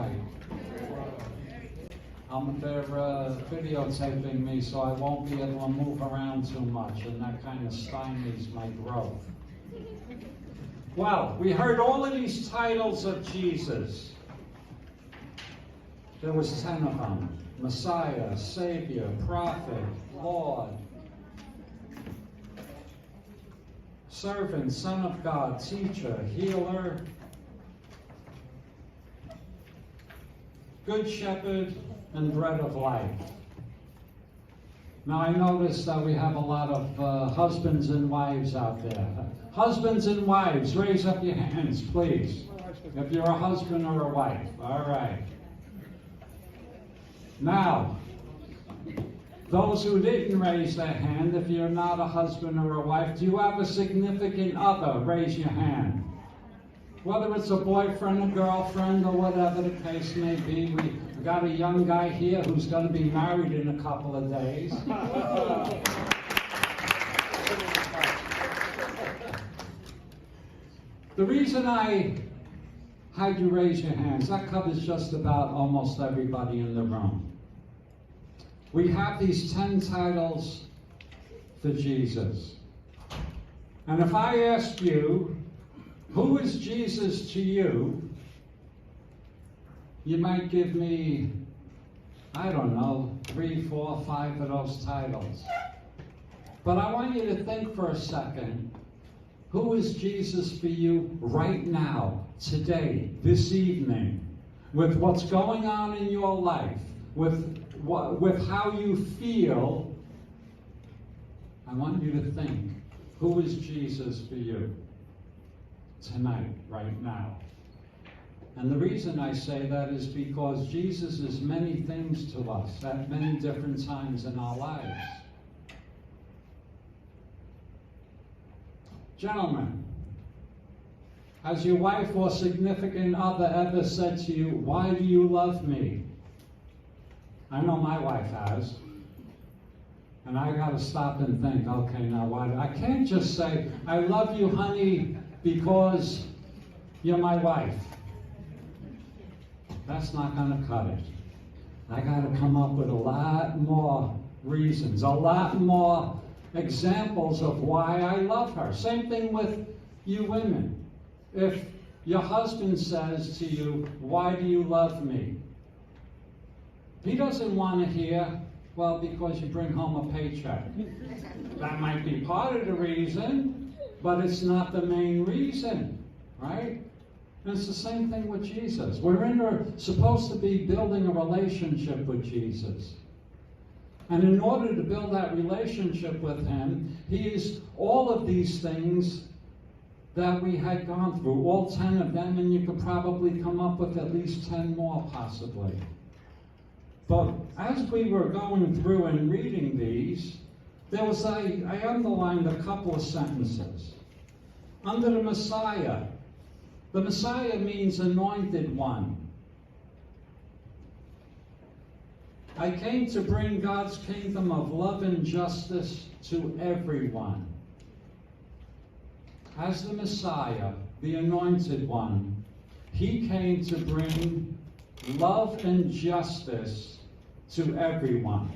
tonight? They're videotaping me, so I won't be able to move around too much, and that kind of stymies my growth. Well, we heard all of these titles of Jesus. There was 10 of them: Messiah, Savior, Prophet, Lord, Servant, Son of God, Teacher, Healer, Good Shepherd, and Bread of Life. Now I notice that we have a lot of husbands and wives out there. Husbands and wives, raise up your hands, please. If you're a husband or a wife. All right. Now, those who didn't raise their hand, if you're not a husband or a wife, do you have a significant other? Raise your hand. Whether it's a boyfriend, a girlfriend, or whatever the case may be, we got a young guy here who's going to be married in a couple of days. The reason I had you raise your hands, that covers just about almost everybody in the room. We have these 10 titles for Jesus. And if I ask you, who is Jesus to you? You might give me, I don't know, 3, 4, 5 of those titles. But I want you to think for a second, who is Jesus for you right now, today, this evening, with what's going on in your life, with how you feel? I want you to think, who is Jesus for you? Tonight, right now. And the reason I say that is because Jesus is many things to us at many different times in our lives. Gentlemen, has your wife or significant other ever said to you, "Why do you love me?" I know my wife has. And I got to stop and think, okay, now why? I can't just say, "I love you, honey, because you're my wife." That's not going to cut it. I got to come up with a lot more reasons, a lot more examples of why I love her. Same thing with you women. If your husband says to you, "Why do you love me?" He doesn't want to hear, "Well, because you bring home a paycheck." That might be part of the reason, but it's not the main reason, right? And it's the same thing with Jesus. We're supposed to be building a relationship with Jesus. And in order to build that relationship with him, he is all of these things that we had gone through, all 10 of them, and you could probably come up with at least 10 more possibly. But as we were going through and reading these, I underlined a couple of sentences. Under the Messiah means anointed one. I came to bring God's kingdom of love and justice to everyone. As the Messiah, the anointed one, he came to bring love and justice to everyone.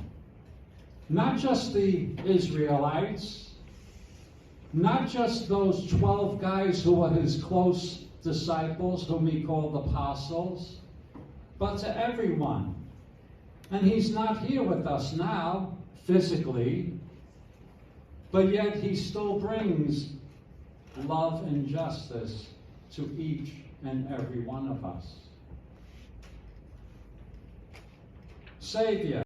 Not just the Israelites, not just those 12 guys who were his close disciples, whom he called apostles, but to everyone. And he's not here with us now, physically, but yet he still brings love and justice to each and every one of us. Savior.